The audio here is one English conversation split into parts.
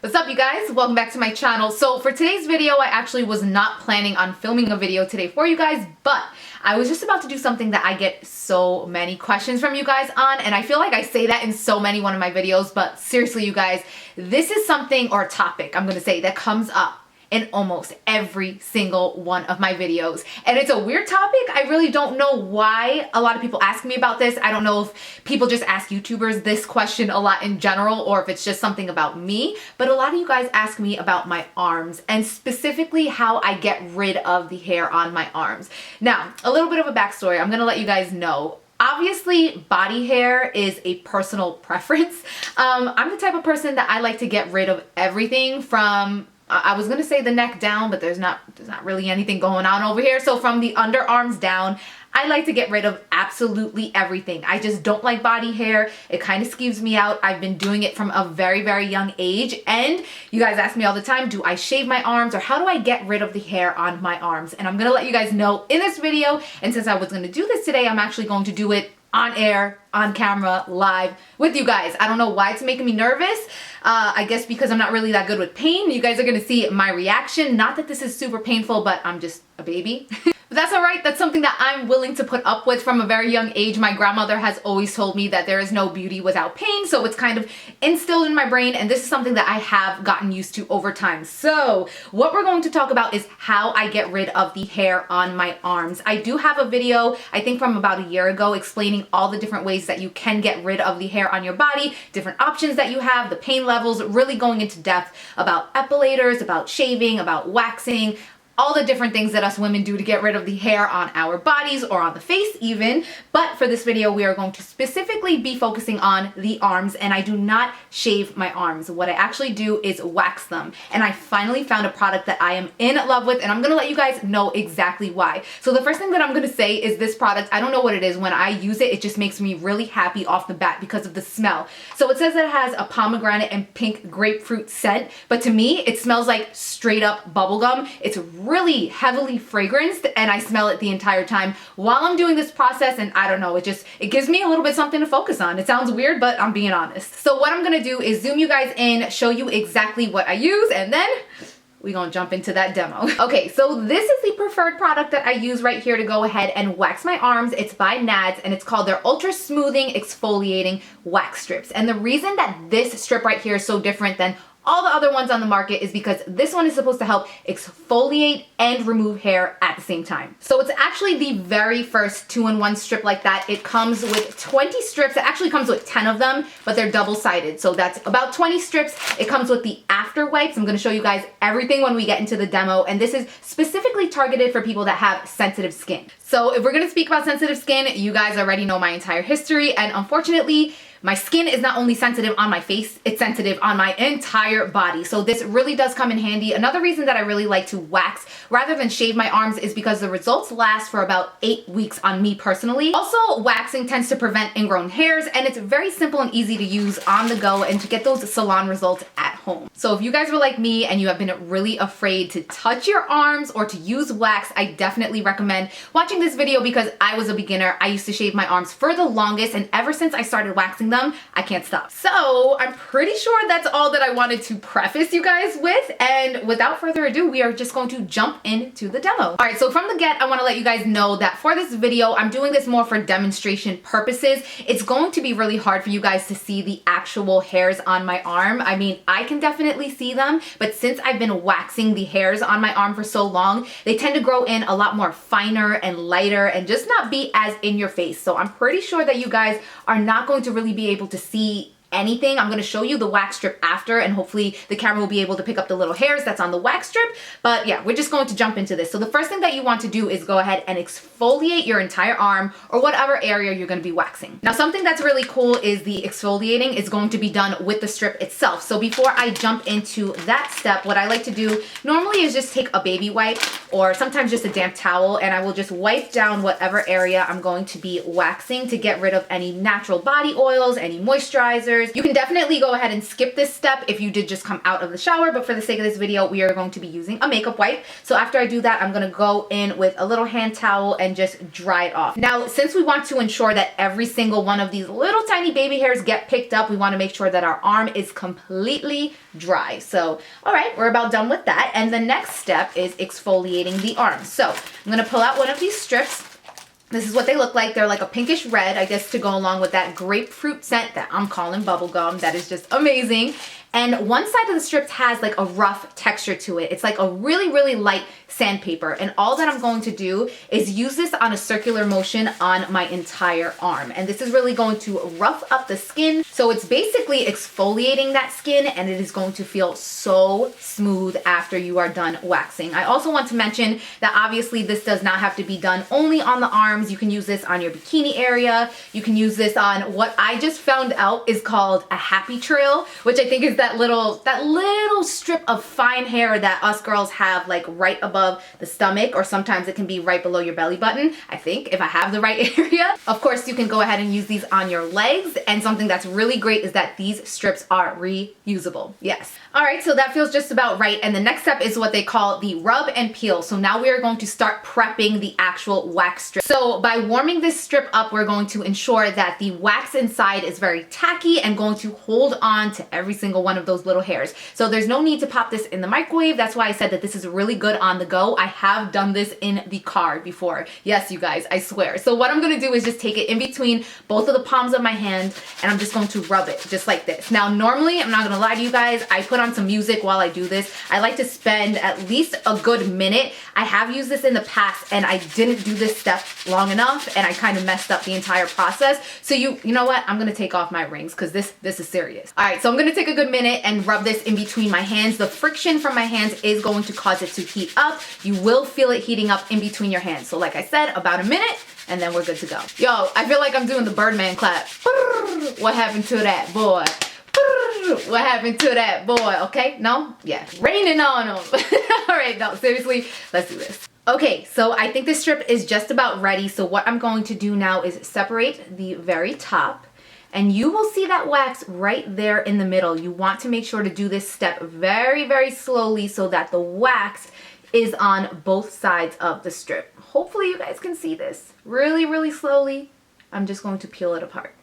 What's up, you guys? Welcome back to my channel. So for today's video, I actually was not planning on filming a video today for you guys, but I was just about to do something that I get so many questions from you guys on, and I feel like I say that in so many one of my videos, but seriously, you guys, this is something or topic, I'm gonna say, that comes up in almost every single one of my videos. And it's a weird topic. I really don't know why a lot of people ask me about this. I don't know if people just ask YouTubers this question a lot in general, or if it's just something about me, but a lot of you guys ask me about my arms and specifically how I get rid of the hair on my arms. Now, a little bit of a backstory. I'm gonna let you guys know. Obviously, body hair is a personal preference. I'm the type of person that I like to get rid of everything from I was gonna say the neck down, but there's not really anything going on over here. So from the underarms down, I like to get rid of absolutely everything. I just don't like body hair. It kind of skews me out. I've been doing it from a very, very young age. And you guys ask me all the time, do I shave my arms or how do I get rid of the hair on my arms? And I'm gonna let you guys know in this video. And since I was gonna do this today, I'm actually going to do it on air, on camera, live with you guys. I don't know why it's making me nervous. I guess because I'm not really that good with pain. You guys are gonna see my reaction. Not that this is super painful, but I'm just a baby. But that's all right. That's something that I'm willing to put up with from a very young age. My grandmother has always told me that there is no beauty without pain. So it's kind of instilled in my brain. And this is something that I have gotten used to over time. So what we're going to talk about is how I get rid of the hair on my arms. I do have a video, I think from about a year ago, explaining all the different ways that you can get rid of the hair on your body, different options that you have, the pain levels, really going into depth about epilators, about shaving, about waxing, all the different things that us women do to get rid of the hair on our bodies or on the face even. But for this video, we are going to specifically be focusing on the arms, and I do not shave my arms. What I actually do is wax them. And I finally found a product that I am in love with, and I'm gonna let you guys know exactly why. So the first thing that I'm gonna say is this product, I don't know what it is. When I use it, it just makes me really happy off the bat because of the smell. So it says that it has a pomegranate and pink grapefruit scent, but to me, it smells like straight up bubblegum. It's really heavily fragranced and I smell it the entire time while I'm doing this process, and I don't know, it gives me a little bit something to focus on. It sounds weird, but I'm being honest. So what I'm gonna do is zoom you guys in, show you exactly what I use, and then we're gonna jump into that demo. Okay, so this is the preferred product that I use right here to go ahead and wax my arms. It's by Nads and it's called their Ultra Smoothing Exfoliating Wax Strips. And the reason that this strip right here is so different than all the other ones on the market is because this one is supposed to help exfoliate and remove hair at the same time. So it's actually the very first 2-in-1 strip like that. It comes with 20 strips. It actually comes with 10 of them, but they're double-sided. So that's about 20 strips. It comes with the after wipes. I'm gonna show you guys everything when we get into the demo. And this is specifically targeted for people that have sensitive skin. So if we're gonna speak about sensitive skin, you guys already know my entire history. And unfortunately, my skin is not only sensitive on my face, it's sensitive on my entire body. So this really does come in handy. Another reason that I really like to wax rather than shave my arms is because the results last for about 8 weeks on me personally. Also, waxing tends to prevent ingrown hairs, and it's very simple and easy to use on the go and to get those salon results at home. So if you guys were like me and you have been really afraid to touch your arms or to use wax, I definitely recommend watching this video because I was a beginner. I used to shave my arms for the longest, and ever since I started waxing them, I can't stop. So I'm pretty sure that's all that I wanted to preface you guys with, and without further ado, we are just going to jump into the demo. All right, so from the get, I want to let you guys know that for this video, I'm doing this more for demonstration purposes. It's going to be really hard for you guys to see the actual hairs on my arm. I mean, I can definitely see them, but since I've been waxing the hairs on my arm for so long, they tend to grow in a lot more finer and lighter and just not be as in your face. So I'm pretty sure that you guys are not going to really be able to see anything. I'm going to show you the wax strip after, and hopefully the camera will be able to pick up the little hairs that's on the wax strip. But yeah, we're just going to jump into this. So the first thing that you want to do is go ahead and exfoliate your entire arm or whatever area you're going to be waxing. Now, something that's really cool is the exfoliating is going to be done with the strip itself. So before I jump into that step, what I like to do normally is just take a baby wipe or sometimes just a damp towel, and I will just wipe down whatever area I'm going to be waxing to get rid of any natural body oils, any moisturizers, hairs. You can definitely go ahead and skip this step if you did just come out of the shower, but for the sake of this video, we are going to be using a makeup wipe. So after I do that, I'm gonna go in with a little hand towel and just dry it off. Now, since we want to ensure that every single one of these little tiny baby hairs get picked up, we wanna make sure that our arm is completely dry. So, all right, we're about done with that. And the next step is exfoliating the arm. So I'm gonna pull out one of these strips. This is what they look like. They're like a pinkish red, I guess, to go along with that grapefruit scent that I'm calling bubblegum. That is just amazing. And one side of the strips has like a rough texture to it. It's like a really, really light sandpaper. And all that I'm going to do is use this on a circular motion on my entire arm. And this is really going to rough up the skin. So it's basically exfoliating that skin, and it is going to feel so smooth after you are done waxing. I also want to mention that obviously this does not have to be done only on the arms. You can use this on your bikini area. You can use this on what I just found out is called a happy trail, which I think is that little strip of fine hair that us girls have like right above the stomach, or sometimes it can be right below your belly button, I think, if I have the right area. Of course, you can go ahead and use these on your legs, and something that's really great is that these strips are reusable. Yes. All right, so that feels just about right. And the next step is what they call the rub and peel. So now we are going to start prepping the actual wax strip. So by warming this strip up, we're going to ensure that the wax inside is very tacky and going to hold on to every single one of those little hairs. So there's no need to pop this in the microwave. That's why I said that this is really good on the go. I have done this in the car before. Yes, you guys, I swear. So what I'm gonna do is just take it in between both of the palms of my hand, and I'm just going to rub it just like this. Now, normally, I'm not gonna lie to you guys, I put on some music while I do this. I like to spend at least a good minute. I have used this in the past, and I didn't do this step long enough, and I kind of messed up the entire process. So you know what? I'm gonna take off my rings because this is serious. All right, so I'm gonna take a good minute and rub this in between my hands. The friction from my hands is going to cause it to heat up. You will feel it heating up in between your hands. So like I said, about a minute, and then we're good to go. Yo, I feel like I'm doing the Birdman clap. What happened to that boy? What happened to that boy? Okay, no? Yeah, raining on him. All right, no, seriously, let's do this. Okay, so I think this strip is just about ready. So what I'm going to do now is separate the very top, and you will see that wax right there in the middle. You want to make sure to do this step very, very slowly so that the wax is on both sides of the strip. Hopefully you guys can see this. Really, really slowly, I'm just going to peel it apart.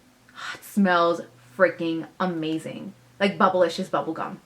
It smells freaking amazing. Like bubblicious bubble gum.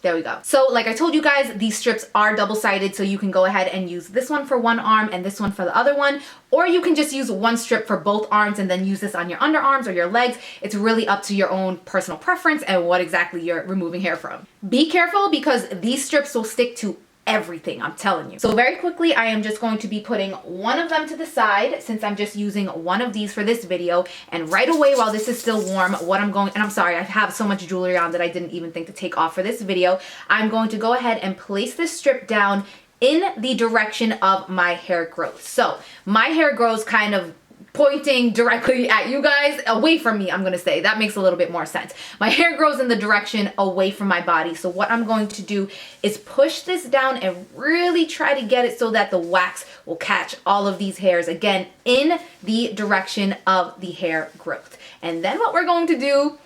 There we go. So like I told you guys, these strips are double-sided, so you can go ahead and use this one for one arm and this one for the other one, or you can just use one strip for both arms and then use this on your underarms or your legs. It's really up to your own personal preference and what exactly you're removing hair from. Be careful because these strips will stick to everything, I'm telling you. So very quickly, I am just going to be putting one of them to the side since I'm just using one of these for this video. And right away, while this is still warm, and I'm sorry, I have so much jewelry on that I didn't even think to take off for this video. I'm going to go ahead and place this strip down in the direction of my hair growth. So my hair grows kind of pointing directly at you guys, away from me, I'm gonna say. That makes a little bit more sense. My hair grows in the direction away from my body. So what I'm going to do is push this down and really try to get it so that the wax will catch all of these hairs, again, in the direction of the hair growth. And then what we're going to do,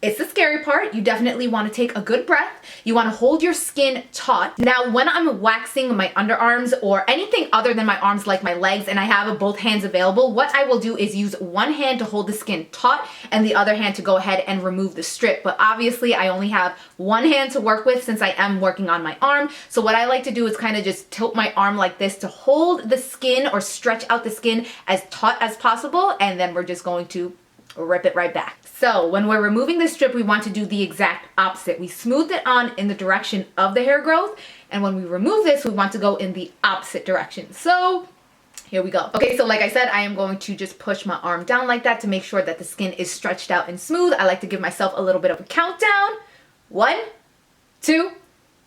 it's the scary part. You definitely want to take a good breath. You want to hold your skin taut. Now, when I'm waxing my underarms or anything other than my arms like my legs and I have both hands available, what I will do is use one hand to hold the skin taut and the other hand to go ahead and remove the strip. But obviously, I only have one hand to work with since I am working on my arm. So what I like to do is kind of just tilt my arm like this to hold the skin or stretch out the skin as taut as possible. And then we're just going to rip it right back. So when we're removing this strip, we want to do the exact opposite. We smooth it on in the direction of the hair growth, and when we remove this, we want to go in the opposite direction. So here we go. Okay, so like I said, I am going to just push my arm down like that to make sure that the skin is stretched out and smooth. I like to give myself a little bit of a countdown. 1, 2,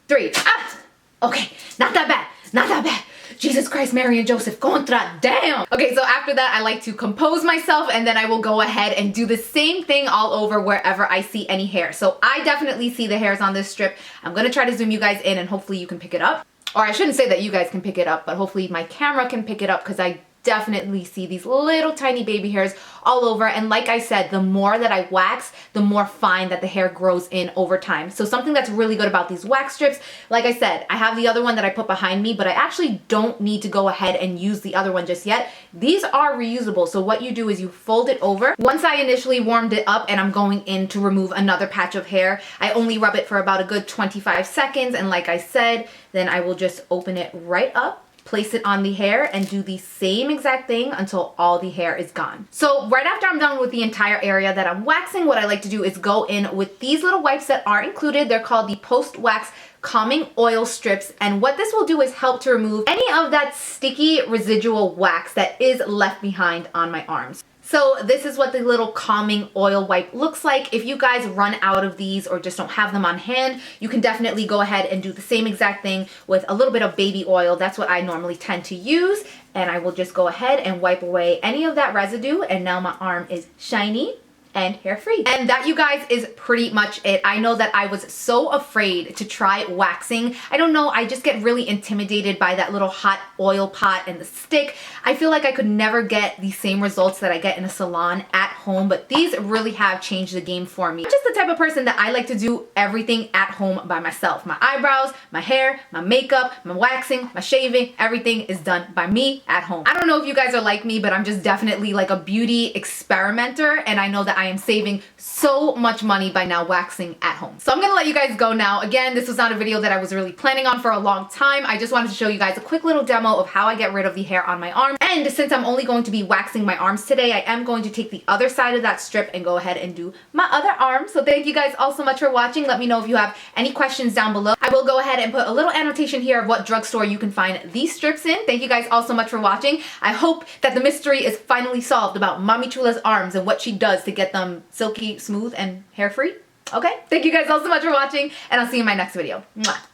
3. Ah! Okay, not that bad, not that bad. Jesus Christ, Mary and Joseph, contra, damn. Okay, so after that, I like to compose myself and then I will go ahead and do the same thing all over wherever I see any hair. So I definitely see the hairs on this strip. I'm gonna try to zoom you guys in and hopefully you can pick it up. Or I shouldn't say that you guys can pick it up, but hopefully my camera can pick it up because I definitely see these little tiny baby hairs all over. And like I said, the more that I wax, the more fine that the hair grows in over time. So something that's really good about these wax strips, like I said, I have the other one that I put behind me, but I actually don't need to go ahead and use the other one just yet. These are reusable. So what you do is you fold it over. Once I initially warmed it up and I'm going in to remove another patch of hair, I only rub it for about a good 25 seconds. And like I said, then I will just open it right up, place it on the hair, and do the same exact thing until all the hair is gone. So right after I'm done with the entire area that I'm waxing, what I like to do is go in with these little wipes that are included. They're called the post-wax calming oil strips, and what this will do is help to remove any of that sticky residual wax that is left behind on my arms. So this is what the little calming oil wipe looks like. If you guys run out of these or just don't have them on hand, you can definitely go ahead and do the same exact thing with a little bit of baby oil. That's what I normally tend to use. And I will just go ahead and wipe away any of that residue. And now my arm is shiny and hair free. And that, you guys, is pretty much it. I know that I was so afraid to try waxing. I don't know, I just get really intimidated by that little hot oil pot and the stick. I feel like I could never get the same results that I get in a salon at home, but these really have changed the game for me. I'm just the type of person that I like to do everything at home by myself. My eyebrows, my hair, my makeup, my waxing, my shaving, everything is done by me at home. I don't know if you guys are like me, but I'm just definitely like a beauty experimenter, and I know that I am saving so much money by now waxing at home. So I'm gonna let you guys go now. Again, this was not a video that I was really planning on for a long time. I just wanted to show you guys a quick little demo of how I get rid of the hair on my arm. And since I'm only going to be waxing my arms today, I am going to take the other side of that strip and go ahead and do my other arm. So thank you guys all so much for watching. Let me know if you have any questions down below. I will go ahead and put a little annotation here of what drugstore you can find these strips in. Thank you guys all so much for watching. I hope that the mystery is finally solved about Mommy Chula's arms and what she does to get them silky, smooth, and hair free. Okay? Thank you guys all so much for watching, and I'll see you in my next video. Mwah.